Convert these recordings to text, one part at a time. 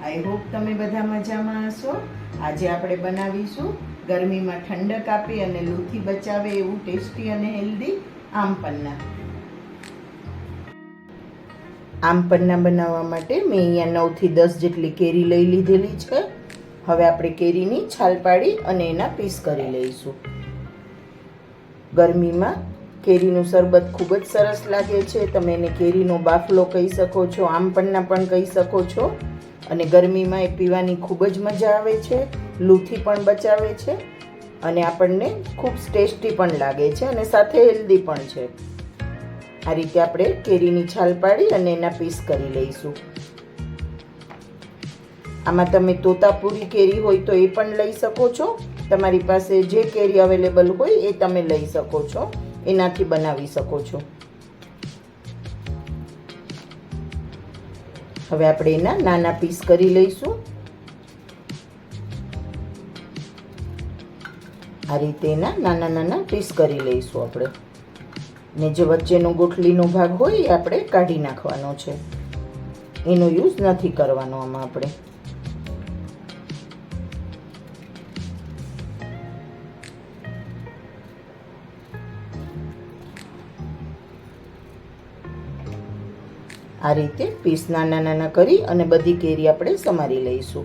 I hope તમે બધા મજામાં હશો. આજે આપણે બનાવીશું ગરમીમાં ઠંડક આપે અને લૂથી બચાવે એવું ટેસ્ટી અને હેલ્ધી આમ પન્ના. આમ પન્ના બનાવવા માટે મેં અહીંયા 9 થી 10 જેટલી કેરી લઈ લીધેલી છે. હવે આપણે કેરીની છાલ પાડી અને એના પીસ કરી લઈશું. ગરમીમાં કેરીનું શરબત ખૂબ જ સરસ લાગે છે. તમે એને કેરીનો બાફલો કહી શકો છો, આમ પન્ના પણ કહી શકો છો. અને ગરમીમાં એ પીવાની ખૂબ જ મજા આવે છે, લૂથી પણ બચાવે છે અને આપણને ખૂબ ટેસ્ટી પણ લાગે છે અને સાથે હેલ્ધી પણ છે. આ રીતે આપણે કેરીની છાલ પાડી અને એના પીસ કરી લઈશું. આમાં તમે તોતાપુરી કેરી હોય તો એ પણ લઈ શકો છો. તમારી પાસે જે કેરી અવેલેબલ હોય એ તમે લઈ શકો છો, એનાથી બનાવી શકો છો. હવે આપણે એના નાના પીસ કરી લઈશું. આ રીતે એના નાના નાના પીસ કરી લઈશું આપણે. ને જે વચ્ચેનો ગોઠલીનો ભાગ હોય એ આપણે કાઢી નાખવાનો છે, એનો યુઝ નથી કરવાનો આમાં આપણે. આ રીતે પીસ નાના નાના કરી અને બધી કેરી આપણે સમારી લઈશું.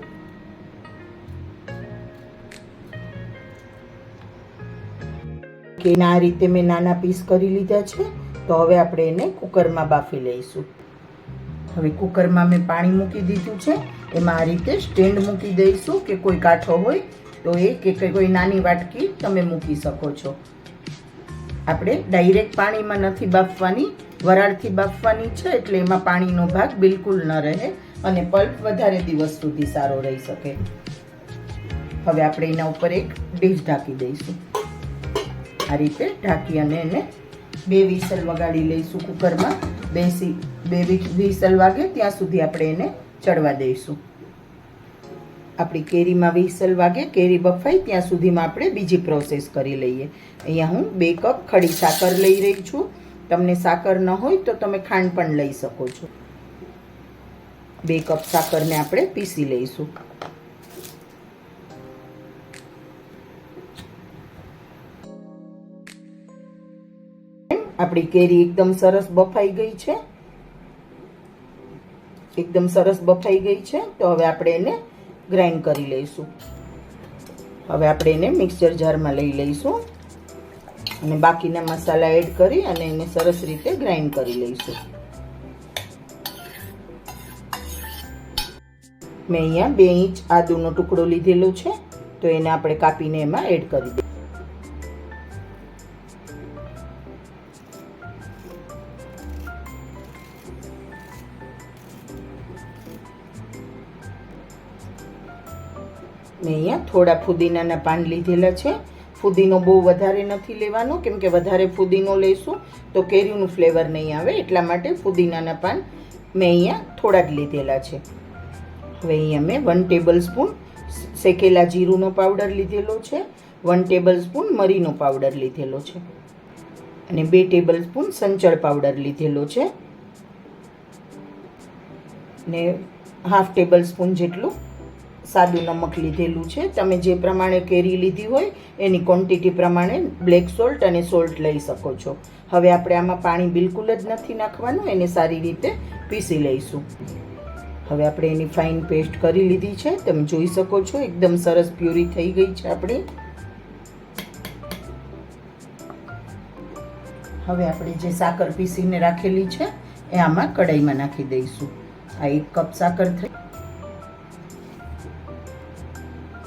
આ રીતે મેં નાના પીસ કરી લીધા છે. તો હવે આપણે એને કુકરમાં બાફી લઈશું. હવે કુકરમાં મેં પાણી મૂકી દીધું છે. એમાં આ રીતે સ્ટેન્ડ મૂકી દઈશું કે કોઈ કાંઠો હોય તો એ કે કોઈ નાની વાટકી તમે મૂકી શકો છો. આપણે ડાયરેક્ટ પાણીમાં નથી બાફવાની, વરાળથી બાફવાની છે, એટલે એમાં પાણીનો ભાગ બિલકુલ ન રહે અને પલ્પ વધારે દિવસ સુધી સારો રહી શકે. હવે આપણે એના ઉપર એક ડીશ ઢાંકી દઈશું. આ રીતે ઢાંકી અને એને 2 વિસલ વગાડી લઈશું કુકરમાં. 2 વિસલ વાગે ત્યાં સુધી આપણે એને ચડવા દઈશું. આપણી કેરીમાં વિસલ વાગે, કેરી બફાય ત્યાં સુધીમાં આપણે બીજી પ્રોસેસ કરી લઈએ. અહીંયા હું 2 કપ ખડી સાકર લઈ રહી છું. તમને સાકર ન હોય તો તમે ખાંડ પણ લઈ શકો છો. 2 કપ સાકરને આપણે પીસી લઈશું. આપણી કેરી એકદમ સરસ બફાઈ ગઈ છે. એકદમ સરસ બફાઈ ગઈ છે. તો હવે આપણે એને ગ્રાઇન્ડ કરી લઈશું. હવે આપણે એને મિક્સર જારમાં લઈ લઈશું અને બાકીના મસાલા એડ કરી અને એને સરસ રીતે ગ્રાઇન્ડ કરી લઈશું. મેં અહીંયા 2 ઇંચ આદુનો ટુકડો લીધેલો છે, તો એને આપણે કાપીને એમાં એડ કરી દઈએ. મેં અહીંયા થોડા ફુદીનાના પાન લીધેલા છે. ફુદીનો બહુ વધારે નથી લેવાનો, કેમ કે વધારે ફુદીનો લઈશું તો કેરીનું ફ્લેવર નહીં આવે, એટલા માટે ફુદીનાના પાન મેં અહીંયા થોડા જ લીધેલા છે. હવે અહીંયા મેં 1 ટેબલ સ્પૂન શેકેલા જીરુંનો પાવડર લીધેલો છે, 1 ટેબલ સ્પૂન મરીનો પાવડર લીધેલો છે અને 2 ટેબલ સ્પૂન સંચળ પાવડર લીધેલો છે ને 1/2 ટેબલ સ્પૂન જેટલું સાદું નમક લીધેલું છે. તમે જે પ્રમાણે કેરી લીધી હોય એની ક્વોન્ટિટી પ્રમાણે બ્લેક સોલ્ટ અને સોલ્ટ લઈ શકો છો. હવે આપણે આમાં પાણી બિલકુલ જ નથી નાખવાનું, એને સારી રીતે પીસી લઈશું. હવે આપણે એની ફાઇન પેસ્ટ કરી લીધી છે. તમે જોઈ શકો છો એકદમ સરસ પ્યુરી થઈ ગઈ છે આપણી. હવે આપણે જે સાકર પીસીને રાખેલી છે એ આમાં કઢાઈમાં નાખી દઈશું. આ 1 કપ સાકર થઈ.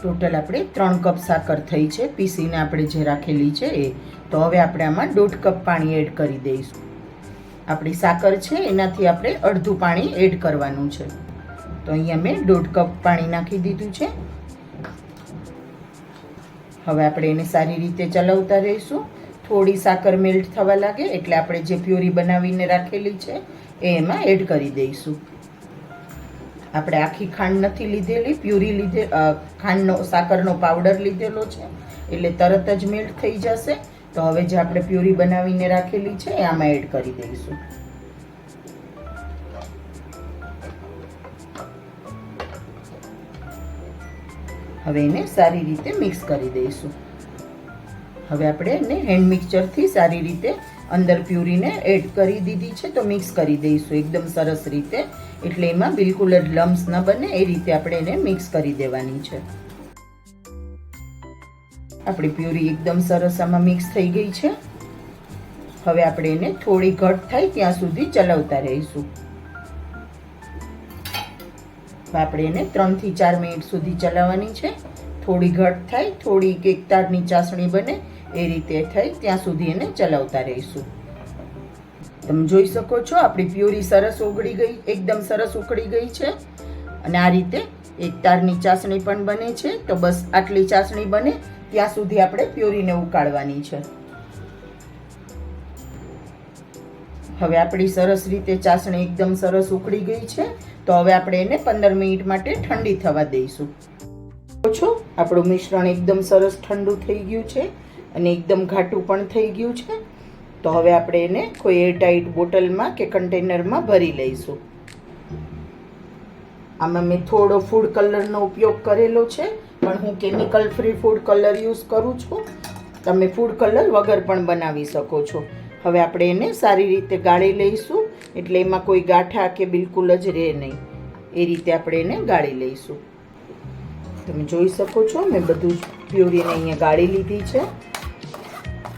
ટોટલ આપણે 3 કપ સાકર થઈ છે પીસીને આપણે જે રાખેલી છે એ. તો હવે આપણે આમાં 1/2 કપ પાણી એડ કરી દઈશું. આપણી સાકર છે એનાથી આપણે અડધું પાણી એડ કરવાનું છે. તો અહીંયા મેં 1/2 કપ પાણી નાખી દીધું છે. હવે આપણે એને સારી રીતે ચલાવતા રહીશું. થોડી સાકર મેલ્ટ થવા લાગે એટલે આપણે જે પ્યુરી બનાવીને રાખેલી છે એ એમાં એડ કરી દઈશું. આપણે આખી ખાંડ નથી લીધેલી, પ્યુરી ખાંડનો સાકરનો પાવડર લીધેલો છે એટલે તરત જ મેલ્ટ થઈ જશે. તો હવે જે આપણે પ્યુરી બનાવીને રાખેલી છે એ આમાં એડ કરી દઈશું. હવે એને સારી રીતે મિક્સ કરી દઈશું. હવે આપણે એને હેન્ડ મિક્સચરથી સારી રીતે અંદર પ્યુરીને એડ કરી દીધી છે, તો મિક્સ કરી દઈશું એકદમ સરસ રીતે, એટલે એમાં બિલકુલ જ લમ્સ ન બને એ રીતે આપણે એને મિક્સ કરી દેવાની છે. આપણી પ્યુરી એકદમ સરસ આમાં મિક્સ થઈ ગઈ છે. હવે આપણે એને થોડી ઘટ થાય ત્યાં સુધી ચલાવતા રહીશું. આપણે એને 3 થી 4 મિનિટ સુધી ચલાવવાની છે. થોડી ઘટ થાય, થોડી એકતારની ચાસણી બને એ રીતે થાય ત્યાં સુધી એને ચલાવતા રહીશું. તમે જોઈ શકો છો આપણી પ્યુરી સરસ ઓગળી ગઈ, એકદમ સરસ ઉકળી ગઈ છે. અને આ રીતે એકતારની ચાસણી પણ બને છે. તો બસ આટલી ચાસણી બને ત્યાં સુધી આપણે પ્યુરીને ઉકાળવાની છે. હવે આપણી સરસ રીતે ચાસણી એકદમ સરસ ઉકળી ગઈ છે. તો હવે આપણે એને 15 મિનિટ માટે ઠંડી થવા દઈશું. છો આપણું મિશ્રણ એકદમ સરસ ઠંડુ થઈ ગયું છે અને એકદમ ઘાટું પણ થઈ ગયું છે. તો હવે આપણે એને કોઈ એરટાઇટ બોટલમાં કે કન્ટેનરમાં ભરી લઈશું. આમાં મેં થોડો ફૂડ કલરનો ઉપયોગ કરેલો છે, પણ હું chemical free food colour use કરું છું. તમે ફૂડ કલર વગર પણ બનાવી શકો છો. હવે આપણે એને સારી રીતે ગાળી લઈશું, એટલે એમાં કોઈ ગાંઠા કે બિલકુલ જ રહે નહીં એ રીતે આપણે એને ગાળી લઈશું. તમે જોઈ શકો છો મેં બધું જ પ્યુરીને અહીંયા ગાળી લીધી છે.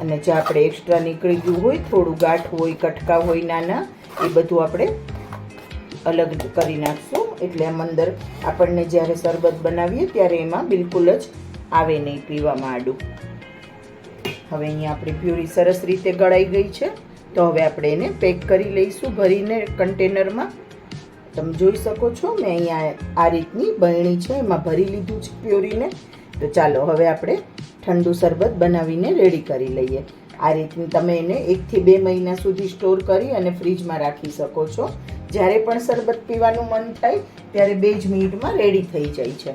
અને જે આપણે એક્સ્ટ્રા નીકળી ગયું હોય, થોડું ગાંઠ હોય, કટકા હોય નાના, એ બધું આપણે અલગ કરી નાખશું. એટલે આમ અંદર આપણને જ્યારે શરબત બનાવીએ ત્યારે એમાં બિલકુલ જ આવે નહીં પીવામાં આડું. હવે અહીંયા આપણી પ્યુરી સરસ રીતે ગળાઈ ગઈ છે. તો હવે આપણે એને પેક કરી લઈશું ભરીને કન્ટેનરમાં. તમે જોઈ શકો છો મેં અહીંયા આ રીતની બરણી છે એમાં ભરી લીધું છે પ્યુરીને. તો ચાલો હવે આપણે ઠંડુ શરબત બનાવીને રેડી કરી લઈએ. આ રીતની તમે એને 1 થી 2 મહિના સુધી સ્ટોર કરી અને ફ્રીજમાં રાખી શકો છો. જ્યારે પણ શરબત પીવાનું મન થાય ત્યારે 2 જ મિનિટમાં રેડી થઈ જાય છે.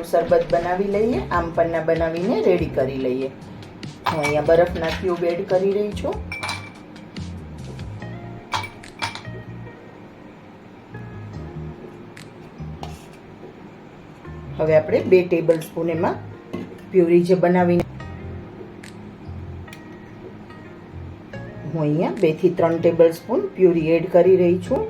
શરબત બનાવી લઈએ, આમ પન્ના બનાવીને રેડી કરી લઈએ. હું અહીંયા બરફના ક્યુબ એડ કરી રહી છું. હવે આપણે 2 ટેબલ સ્પૂન એમાં પ્યુરી જે બનાવીને હું અહીંયા 2 થી 3 ટેબલ સ્પૂન પ્યુરી એડ કરી રહી છું.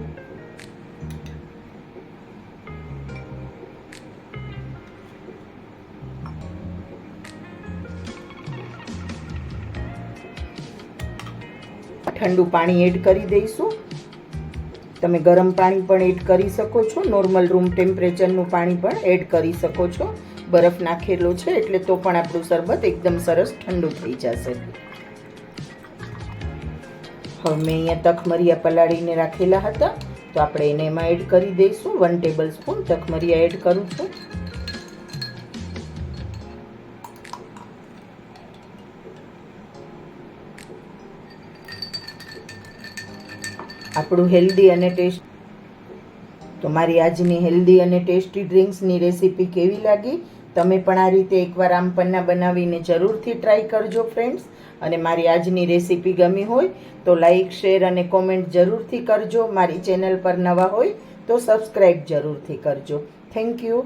ઠંડુ પાણી એડ કરી દઈશું. તમે ગરમ પાણી પણ એડ કરી શકો છો, નોર્મલ રૂમ ટેમ્પરેચરનું પાણી પણ એડ કરી શકો છો. બરફ નાખેલો છે એટલે તો પણ આપણું શરબત એકદમ સરસ ઠંડુ થઈ જશે. હવે મેં અહીંયા તખમરિયા પલાળીને રાખેલા હતા, તો આપણે એને એમાં એડ કરી દઈશું. 1 ટેબલ સ્પૂન તખમરિયા એડ કરું છું. આપણું હેલ્ધી અને ટેસ્ટ તો મારી આજની હેલ્ધી અને ટેસ્ટી ડ્રિંક્સની રેસીપી કેવી લાગી? તમે પણ આ રીતે એકવાર આમ પન્ના બનાવીને જરૂરથી ટ્રાય કરજો ફ્રેન્ડ્સ. અને મારી આજની રેસીપી ગમી હોય તો લાઈક, શેર અને કોમેન્ટ જરૂરથી કરજો. મારી ચેનલ પર નવા હોય તો સબસ્ક્રાઈબ જરૂરથી કરજો. Thank you.